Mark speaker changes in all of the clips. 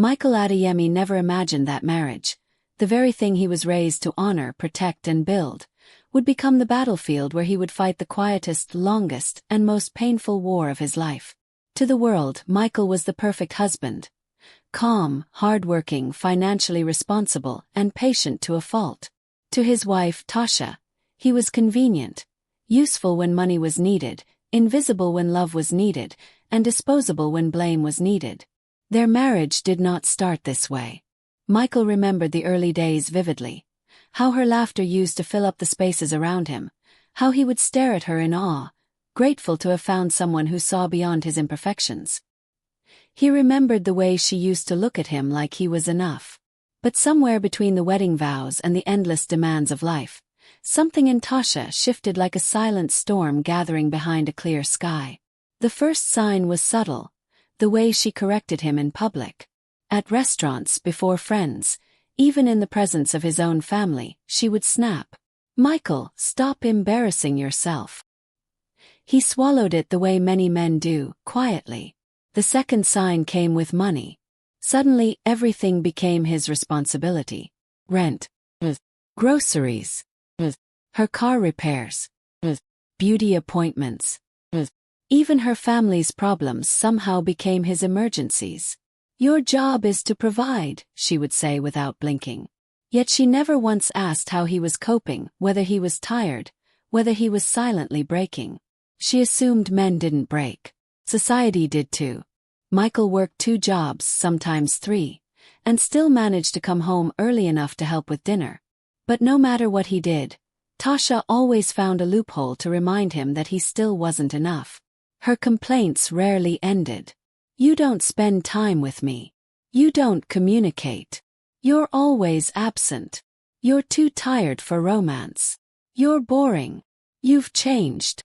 Speaker 1: Michael Adeyemi never imagined that marriage, the very thing he was raised to honor, protect and build, would become the battlefield where he would fight the quietest, longest, and most painful war of his life. To the world, Michael was the perfect husband. Calm, hardworking, financially responsible, and patient to a fault. To his wife, Tasha, he was convenient, useful when money was needed, invisible when love was needed, and disposable when blame was needed. Their marriage did not start this way. Michael remembered the early days vividly. How her laughter used to fill up the spaces around him, how he would stare at her in awe, grateful to have found someone who saw beyond his imperfections. He remembered the way she used to look at him like he was enough. But somewhere between the wedding vows and the endless demands of life, something in Tasha shifted like a silent storm gathering behind a clear sky. The first sign was subtle, the way she corrected him in public. At restaurants, before friends, even in the presence of his own family, she would snap. "Michael, stop embarrassing yourself." He swallowed it the way many men do, quietly. The second sign came with money. Suddenly, everything became his responsibility. Rent, groceries, her car repairs, beauty appointments. Even her family's problems somehow became his emergencies. "Your job is to provide," she would say without blinking. Yet she never once asked how he was coping, whether he was tired, whether he was silently breaking. She assumed men didn't break. Society did too. Michael worked 2 jobs, sometimes 3, and still managed to come home early enough to help with dinner. But no matter what he did, Tasha always found a loophole to remind him that he still wasn't enough. Her complaints rarely ended. "You don't spend time with me. You don't communicate. You're always absent. You're too tired for romance. You're boring. You've changed."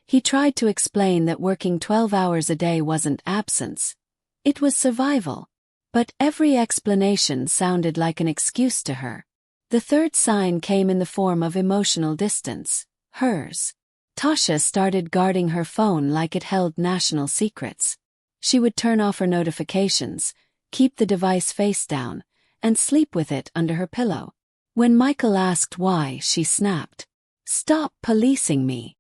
Speaker 1: He tried to explain that working 12 hours a day wasn't absence. It was survival. But every explanation sounded like an excuse to her. The third sign came in the form of emotional distance, hers. Tasha started guarding her phone like it held national secrets. She would turn off her notifications, keep the device face down, and sleep with it under her pillow. When Michael asked why, she snapped, "Stop policing me."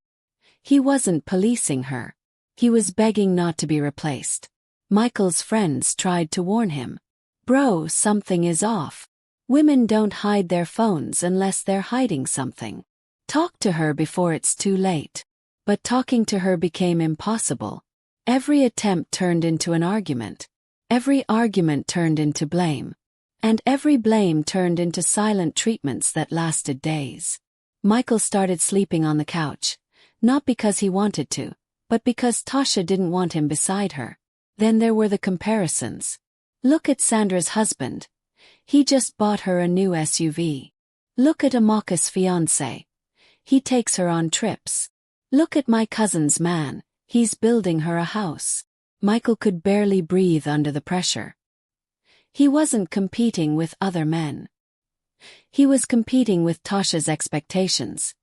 Speaker 1: He wasn't policing her. He was begging not to be replaced. Michael's friends tried to warn him. "Bro, something is off. Women don't hide their phones unless they're hiding something. Talk to her before it's too late." But talking to her became impossible. Every attempt turned into an argument. Every argument turned into blame. And every blame turned into silent treatments that lasted days. Michael started sleeping on the couch, not because he wanted to, but because Tasha didn't want him beside her. Then there were the comparisons. Look at Sandra's husband. He just bought her a new SUV. Look at Amaka's fiancé. He takes her on trips. Look at my cousin's man. He's building her a house. Michael could barely breathe under the pressure. He wasn't competing with other men. He was competing with Tasha's expectations.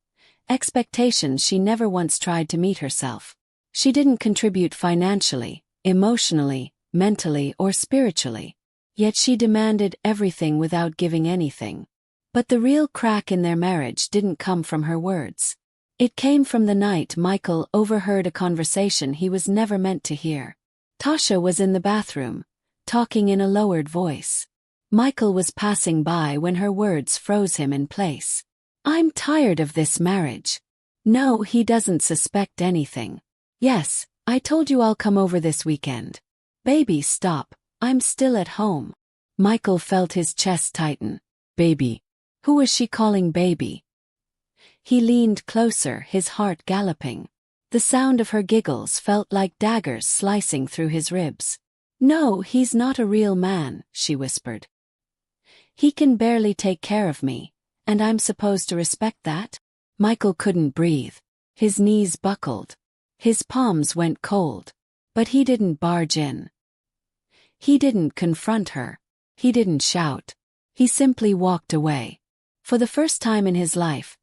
Speaker 1: Expectations she never once tried to meet herself. She didn't contribute financially, emotionally, mentally, or spiritually. Yet she demanded everything without giving anything. But the real crack in their marriage didn't come from her words. It came from the night Michael overheard a conversation he was never meant to hear. Tasha was in the bathroom, talking in a lowered voice. Michael was passing by when her words froze him in place. "I'm tired of this marriage." "No, he doesn't suspect anything." "Yes, I told you I'll come over this weekend." "Baby, stop, I'm still at home." Michael felt his chest tighten. Baby. Who was she calling baby? He leaned closer, his heart galloping. The sound of her giggles felt like daggers slicing through his ribs. "No, he's not a real man," she whispered. "He can barely take care of me, and I'm supposed to respect that?" Michael couldn't breathe. His knees buckled. His palms went cold. But he didn't barge in. He didn't confront her. He didn't shout. He simply walked away. For the first time in his life,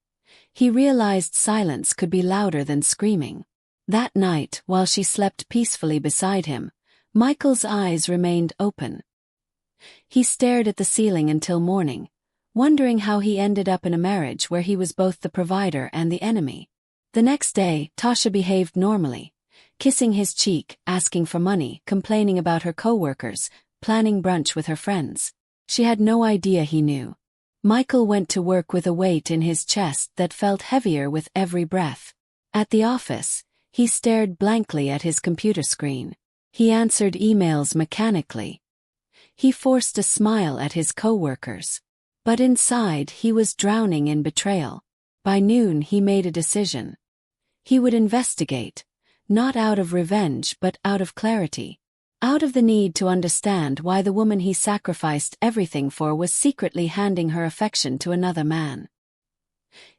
Speaker 1: he realized silence could be louder than screaming. That night, while she slept peacefully beside him, Michael's eyes remained open. He stared at the ceiling until morning, wondering how he ended up in a marriage where he was both the provider and the enemy. The next day, Tasha behaved normally, kissing his cheek, asking for money, complaining about her coworkers, planning brunch with her friends. She had no idea he knew. Michael went to work with a weight in his chest that felt heavier with every breath. At the office, he stared blankly at his computer screen. He answered emails mechanically. He forced a smile at his coworkers. But inside he was drowning in betrayal. By noon he made a decision. He would investigate, not out of revenge but out of clarity. Out of the need to understand why the woman he sacrificed everything for was secretly handing her affection to another man.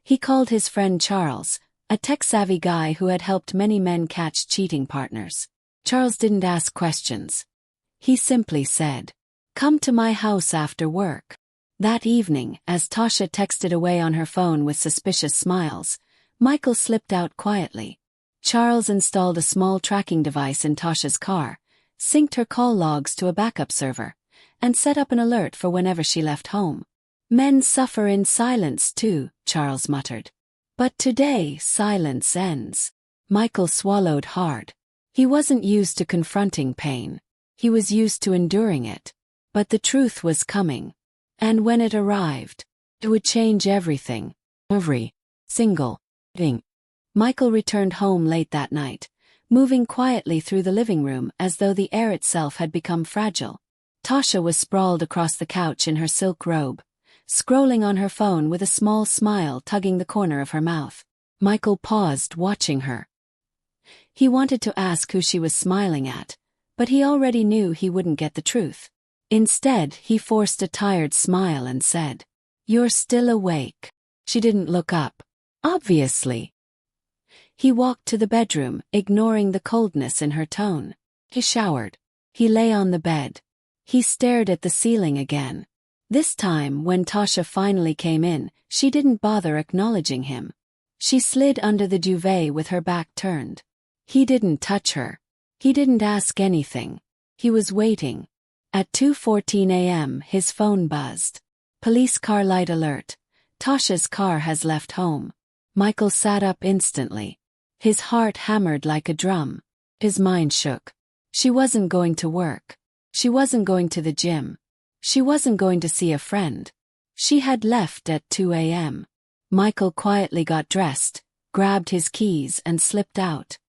Speaker 1: He called his friend Charles, a tech-savvy guy who had helped many men catch cheating partners. Charles didn't ask questions. He simply said, "Come to my house after work." That evening, as Tasha texted away on her phone with suspicious smiles, Michael slipped out quietly. Charles installed a small tracking device in Tasha's car, synced her call logs to a backup server, and set up an alert for whenever she left home. "Men suffer in silence too," Charles muttered. "But today, silence ends." Michael swallowed hard. He wasn't used to confronting pain. He was used to enduring it. But the truth was coming. And when it arrived, it would change everything. Every single thing. Michael returned home late that night, moving quietly through the living room as though the air itself had become fragile. Tasha was sprawled across the couch in her silk robe, scrolling on her phone with a small smile tugging the corner of her mouth. Michael paused, watching her. He wanted to ask who she was smiling at, but he already knew he wouldn't get the truth. Instead, he forced a tired smile and said, "You're still awake." She didn't look up. Obviously. He walked to the bedroom, ignoring the coldness in her tone. He showered. He lay on the bed. He stared at the ceiling again. This time, when Tasha finally came in, she didn't bother acknowledging him. She slid under the duvet with her back turned. He didn't touch her. He didn't ask anything. He was waiting. At 2:14 a.m., his phone buzzed. "Police car light alert. Tasha's car has left home." Michael sat up instantly. His heart hammered like a drum. His mind shook. She wasn't going to work. She wasn't going to the gym. She wasn't going to see a friend. She had left at 2 a.m. Michael quietly got dressed, grabbed his keys and slipped out.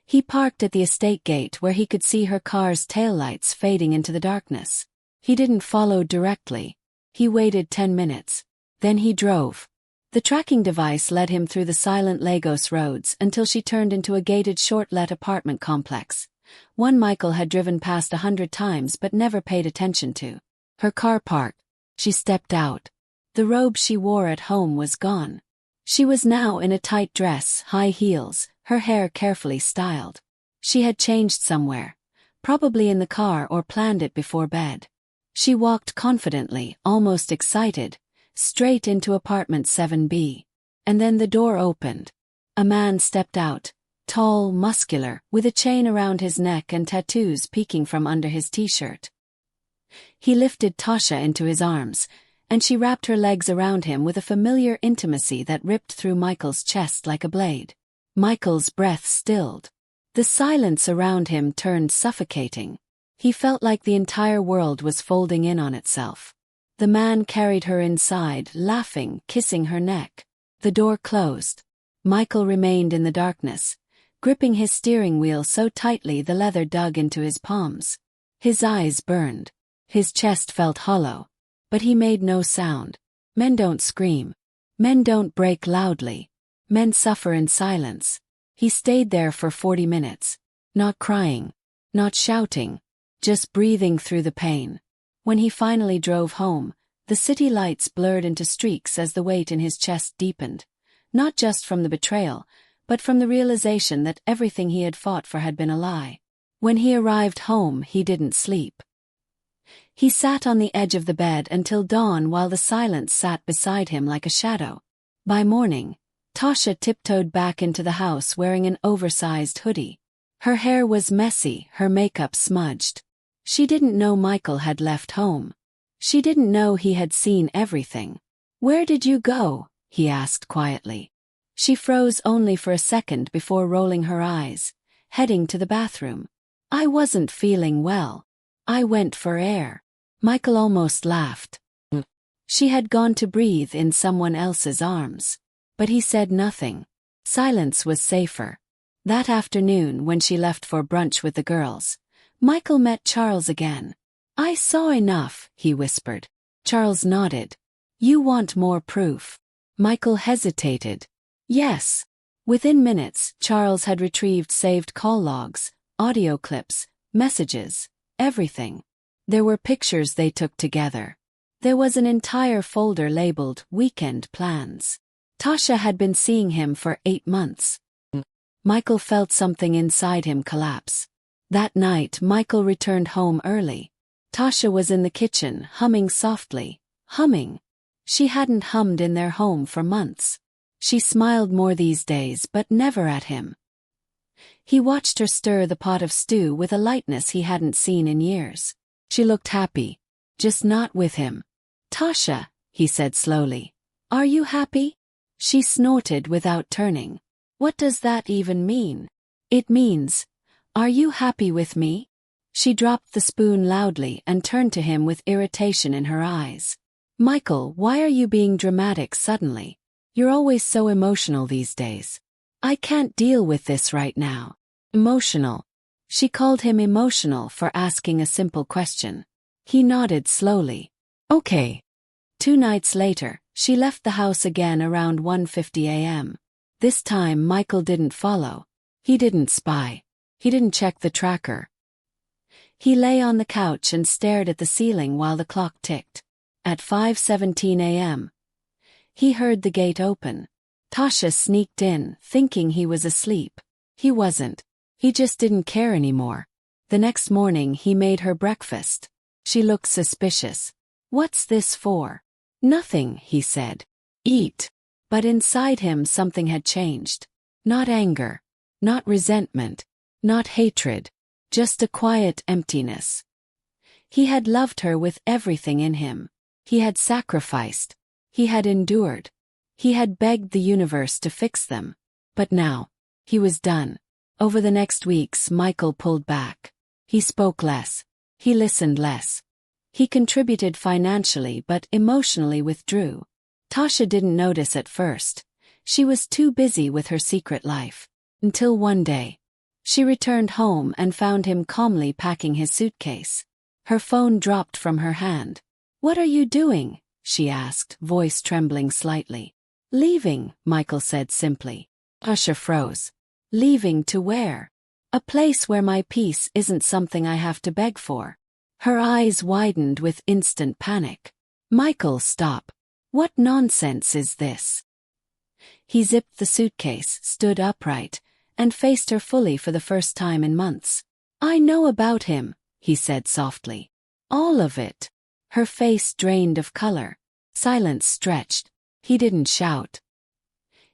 Speaker 1: He parked at the estate gate where he could see her car's taillights fading into the darkness. He didn't follow directly. He waited 10 minutes. Then he drove. The tracking device led him through the silent Lagos roads until she turned into a gated short-let apartment complex, one Michael had driven past 100 times but never paid attention to. Her car parked. She stepped out. The robe she wore at home was gone. She was now in a tight dress, high heels, her hair carefully styled. She had changed somewhere, probably in the car or planned it before bed. She walked confidently, almost excited, straight into apartment 7B. And then the door opened. A man stepped out, tall, muscular, with a chain around his neck and tattoos peeking from under his t-shirt. He lifted Tasha into his arms, and she wrapped her legs around him with a familiar intimacy that ripped through Michael's chest like a blade. Michael's breath stilled. The silence around him turned suffocating. He felt like the entire world was folding in on itself. The man carried her inside, laughing, kissing her neck. The door closed. Michael remained in the darkness, gripping his steering wheel so tightly the leather dug into his palms. His eyes burned. His chest felt hollow. But he made no sound. Men don't scream. Men don't break loudly. Men suffer in silence. He stayed there for 40 minutes. Not crying. Not shouting. Just breathing through the pain. When he finally drove home, the city lights blurred into streaks as the weight in his chest deepened. Not just from the betrayal, but from the realization that everything he had fought for had been a lie. When he arrived home, he didn't sleep. He sat on the edge of the bed until dawn while the silence sat beside him like a shadow. By morning, Tasha tiptoed back into the house wearing an oversized hoodie. Her hair was messy, her makeup smudged. She didn't know Michael had left home. She didn't know he had seen everything. "Where did you go?" he asked quietly. She froze only for a second before rolling her eyes, heading to the bathroom. "I wasn't feeling well. I went for air." Michael almost laughed. She had gone to breathe in someone else's arms. But he said nothing. Silence was safer. That afternoon, when she left for brunch with the girls, Michael met Charles again. "I saw enough," he whispered. Charles nodded. "You want more proof?" Michael hesitated. "Yes." Within minutes, Charles had retrieved saved call logs, audio clips, messages, everything. There were pictures they took together. There was an entire folder labeled "Weekend Plans." Tasha had been seeing him for 8 months. Michael felt something inside him collapse. That night, Michael returned home early. Tasha was in the kitchen, humming softly. Humming. She hadn't hummed in their home for months. She smiled more these days, but never at him. He watched her stir the pot of stew with a lightness he hadn't seen in years. She looked happy. Just not with him. "Tasha," he said slowly. "Are you happy?" She snorted without turning. "What does that even mean?" "It means, are you happy with me?" She dropped the spoon loudly and turned to him with irritation in her eyes. "Michael, why are you being dramatic suddenly? You're always so emotional these days." "I can't deal with this right now." "Emotional?" She called him emotional for asking a simple question. He nodded slowly. "Okay." 2 nights later, she left the house again around 1:50 a.m. This time Michael didn't follow. He didn't spy. He didn't check the tracker. He lay on the couch and stared at the ceiling while the clock ticked. At 5:17 a.m., he heard the gate open. Tasha sneaked in, thinking he was asleep. He wasn't. He just didn't care anymore. The next morning he made her breakfast. She looked suspicious. "What's this for?" "Nothing," he said. "Eat." But inside him something had changed. Not anger. Not resentment. Not hatred. Just a quiet emptiness. He had loved her with everything in him. He had sacrificed. He had endured. He had begged the universe to fix them. But now, he was done. Over the next weeks, Michael pulled back. He spoke less. He listened less. He contributed financially but emotionally withdrew. Tasha didn't notice at first. She was too busy with her secret life. Until one day, she returned home and found him calmly packing his suitcase. Her phone dropped from her hand. "What are you doing?" she asked, voice trembling slightly. "Leaving," Michael said simply. Tasha froze. "Leaving to where?" "A place where my peace isn't something I have to beg for." Her eyes widened with instant panic. "Michael, stop. What nonsense is this?" He zipped the suitcase, stood upright, and faced her fully for the first time in months. "I know about him," he said softly. "All of it." Her face drained of color. Silence stretched. He didn't shout.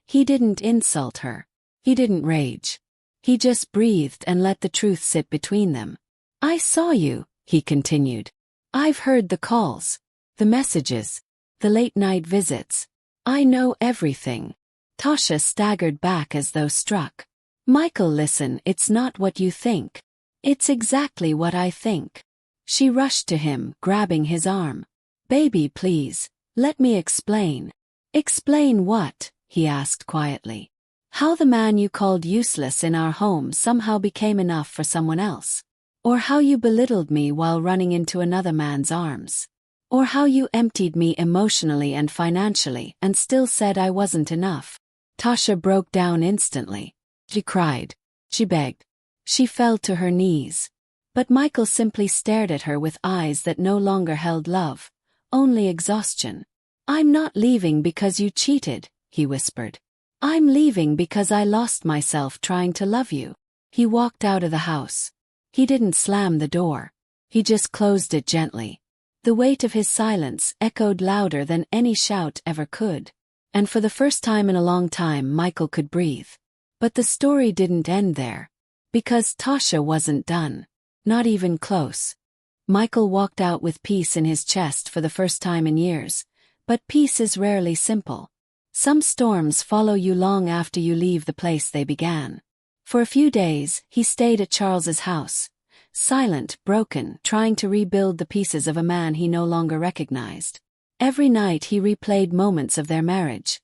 Speaker 1: He didn't insult her. He didn't rage. He just breathed and let the truth sit between them. "I saw you," he continued. "I've heard the calls, the messages, the late-night visits. I know everything." Tasha staggered back as though struck. "Michael, listen, it's not what you think. It's exactly what I think." She rushed to him, grabbing his arm. "Baby, please, let me explain." "Explain what?" he asked quietly. "How the man you called useless in our home somehow became enough for someone else. Or how you belittled me while running into another man's arms. Or how you emptied me emotionally and financially and still said I wasn't enough." Tasha broke down instantly. She cried. She begged. She fell to her knees. But Michael simply stared at her with eyes that no longer held love, only exhaustion. "I'm not leaving because you cheated," he whispered. "I'm leaving because I lost myself trying to love you." He walked out of the house. He didn't slam the door. He just closed it gently. The weight of his silence echoed louder than any shout ever could. And for the first time in a long time, Michael could breathe. But the story didn't end there. Because Tasha wasn't done. Not even close. Michael walked out with peace in his chest for the first time in years, but peace is rarely simple. Some storms follow you long after you leave the place they began. For a few days, he stayed at Charles's house, silent, broken, trying to rebuild the pieces of a man he no longer recognized. Every night he replayed moments of their marriage.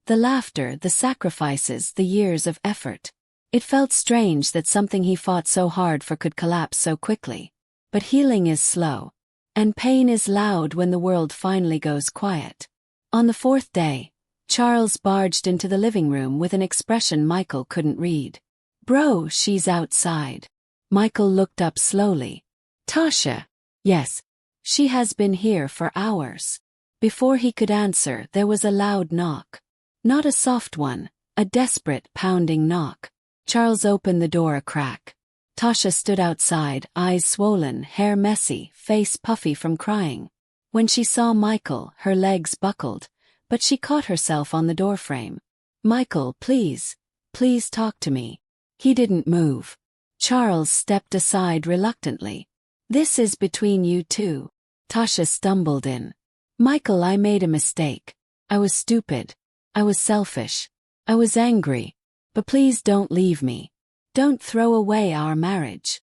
Speaker 1: The laughter, the sacrifices, the years of effort. It felt strange that something he fought so hard for could collapse so quickly. But healing is slow. And pain is loud when the world finally goes quiet. On the fourth day, Charles barged into the living room with an expression Michael couldn't read. "Bro, she's outside." Michael looked up slowly. "Tasha." "Yes. She has been here for hours." Before he could answer, there was a loud knock. Not a soft one, a desperate, pounding knock. Charles opened the door a crack. Tasha stood outside, eyes swollen, hair messy, face puffy from crying. When she saw Michael, her legs buckled, but she caught herself on the doorframe. "Michael, please. Please talk to me." He didn't move. Charles stepped aside reluctantly. "This is between you two." Tasha stumbled in. "Michael, I made a mistake. I was stupid. I was selfish. I was angry. But please don't leave me. Don't throw away our marriage."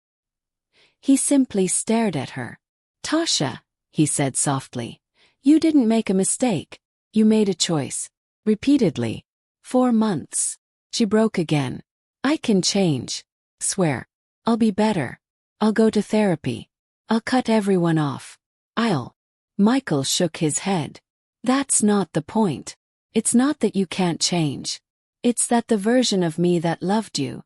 Speaker 1: He simply stared at her. "Tasha," he said softly, "you didn't make a mistake. You made a choice. Repeatedly. 4 months." She broke again. "I can change. Swear. I'll be better. I'll go to therapy. I'll cut everyone off. I'll." Michael shook his head. "That's not the point. It's not that you can't change. It's that the version of me that loved you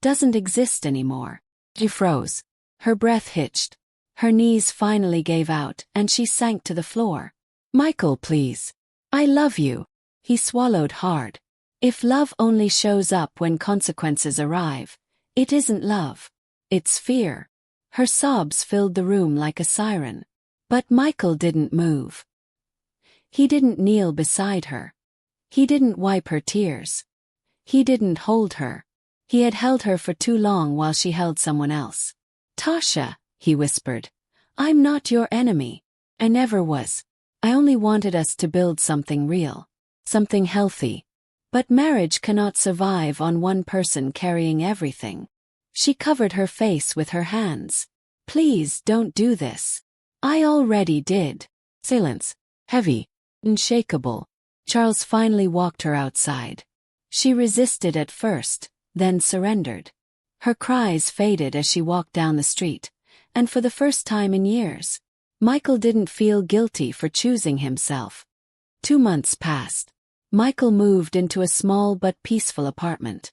Speaker 1: doesn't exist anymore." She froze. Her breath hitched. Her knees finally gave out, and she sank to the floor. "Michael, please. I love you." He swallowed hard. If love only shows up when consequences arrive, it isn't love. It's fear. Her sobs filled the room like a siren. But Michael didn't move. He didn't kneel beside her. He didn't wipe her tears. He didn't hold her. He had held her for too long while she held someone else. "Tasha," he whispered, "I'm not your enemy. I never was. I only wanted us to build something real. Something healthy. But marriage cannot survive on one person carrying everything." She covered her face with her hands. "Please don't do this. I already did." Silence. Heavy. Unshakable. Charles finally walked her outside. She resisted at first, then surrendered. Her cries faded as she walked down the street, and for the first time in years, Michael didn't feel guilty for choosing himself. 2 months passed. Michael moved into a small but peaceful apartment.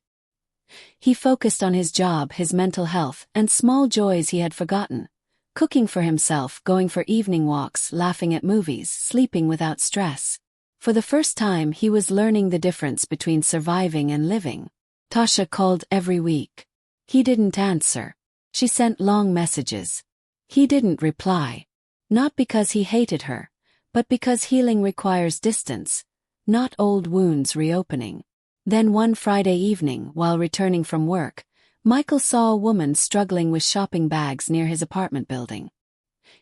Speaker 1: He focused on his job, his mental health, and small joys he had forgotten. Cooking for himself, going for evening walks, laughing at movies, sleeping without stress. For the first time, he was learning the difference between surviving and living. Tasha called every week. He didn't answer. She sent long messages. He didn't reply. Not because he hated her, but because healing requires distance, not old wounds reopening. Then one Friday evening, while returning from work, Michael saw a woman struggling with shopping bags near his apartment building.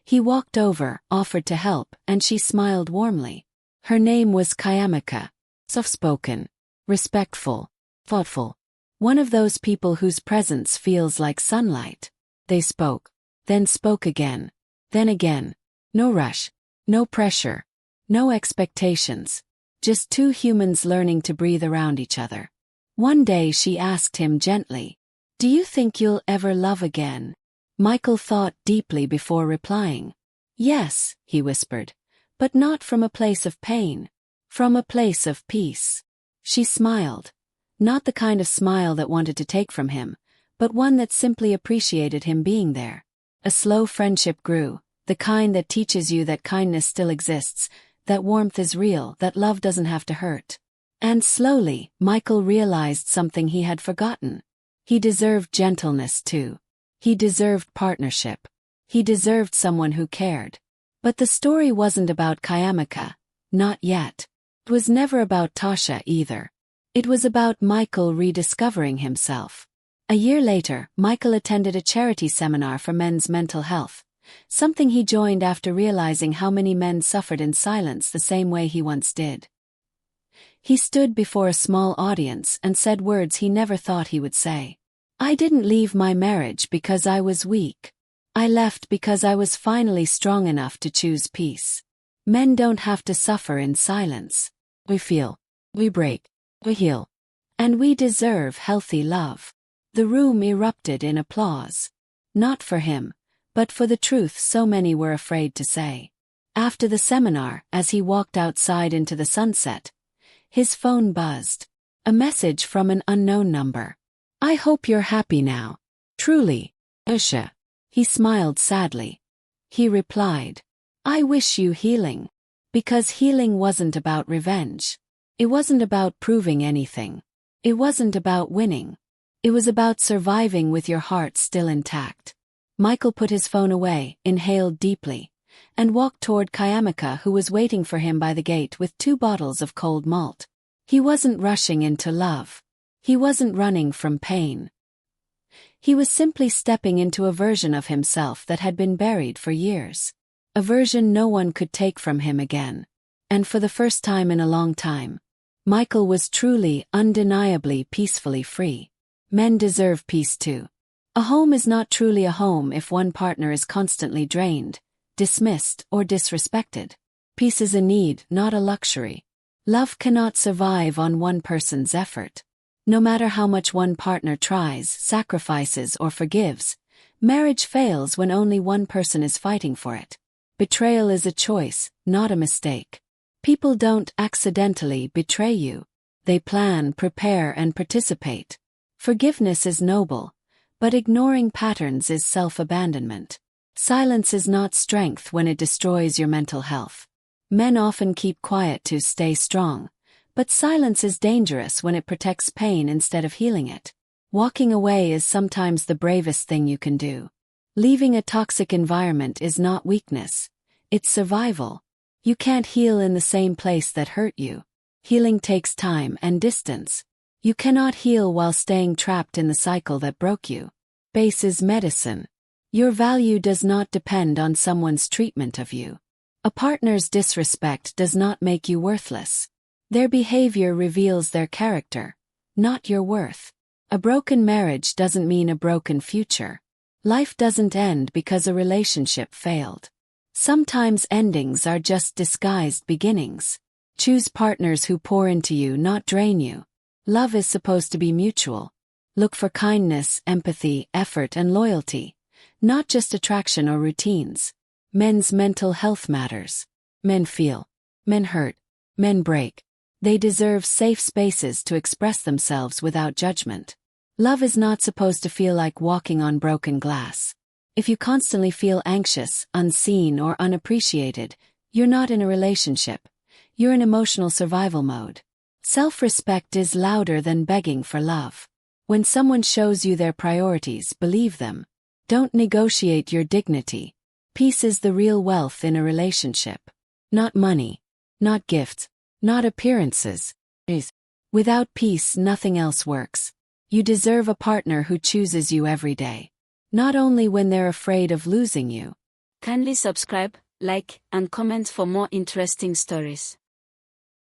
Speaker 1: He walked over, offered to help, and she smiled warmly. Her name was Kayamika. Soft-spoken, respectful, thoughtful. One of those people whose presence feels like sunlight. They spoke, then spoke again, then again. No rush, no pressure, no expectations. Just two humans learning to breathe around each other. One day she asked him gently, "Do you think you'll ever love again?" Michael thought deeply before replying. "Yes," he whispered, "but not from a place of pain. From a place of peace." She smiled. Not the kind of smile that wanted to take from him, but one that simply appreciated him being there. A slow friendship grew, the kind that teaches you that kindness still exists, that warmth is real, that love doesn't have to hurt. And slowly, Michael realized something he had forgotten. He deserved gentleness too. He deserved partnership. He deserved someone who cared. But the story wasn't about Kayamika. Not yet. It was never about Tasha either. It was about Michael rediscovering himself. A year later, Michael attended a charity seminar for men's mental health. something he joined after realizing how many men suffered in silence the same way he once did. He stood before a small audience and said words he never thought he would say. "I didn't leave my marriage because I was weak. I left because I was finally strong enough to choose peace. Men don't have to suffer in silence. We feel, we break, we heal. And we deserve healthy love." The room erupted in applause. Not for him, but for the truth so many were afraid to say. After the seminar, as he walked outside into the sunset, his phone buzzed. A message from an unknown number. "I hope you're happy now. Truly, Usha." He smiled sadly. He replied, "I wish you healing." Because healing wasn't about revenge. It wasn't about proving anything. It wasn't about winning. It was about surviving with your heart still intact. Michael put his phone away, inhaled deeply, and walked toward Kayamika, who was waiting for him by the gate with 2 bottles of cold malt. He wasn't rushing into love. He wasn't running from pain. He was simply stepping into a version of himself that had been buried for years. A version no one could take from him again. And for the first time in a long time, Michael was truly, undeniably, peacefully free. Men deserve peace too. A home is not truly a home if one partner is constantly drained, dismissed, or disrespected. Peace is a need, not a luxury. Love cannot survive on one person's effort. No matter how much one partner tries, sacrifices, or forgives, marriage fails when only one person is fighting for it. Betrayal is a choice, not a mistake. People don't accidentally betray you. They plan, prepare, and participate. Forgiveness is noble, but ignoring patterns is self-abandonment. Silence is not strength when it destroys your mental health. Men often keep quiet to stay strong, but silence is dangerous when it protects pain instead of healing it. Walking away is sometimes the bravest thing you can do. Leaving a toxic environment is not weakness, it's survival. You can't heal in the same place that hurt you. Healing takes time and distance. You cannot heal while staying trapped in the cycle that broke you. Space is medicine. Your value does not depend on someone's treatment of you. A partner's disrespect does not make you worthless. Their behavior reveals their character, not your worth. A broken marriage doesn't mean a broken future. Life doesn't end because a relationship failed. Sometimes endings are just disguised beginnings. Choose partners who pour into you, not drain you. Love is supposed to be mutual. Look for kindness, empathy, effort, and loyalty, not just attraction or routines. Men's mental health matters. Men feel. Men hurt. Men break. They deserve safe spaces to express themselves without judgment. Love is not supposed to feel like walking on broken glass. If you constantly feel anxious, unseen, or unappreciated, you're not in a relationship. You're in emotional survival mode. Self-respect is louder than begging for love. When someone shows you their priorities, believe them. Don't negotiate your dignity. Peace is the real wealth in a relationship. Not money. Not gifts. Not appearances. Without peace, nothing else works. You deserve a partner who chooses you every day. Not only when they're afraid of losing you.
Speaker 2: Kindly subscribe, like, and comment for more interesting stories.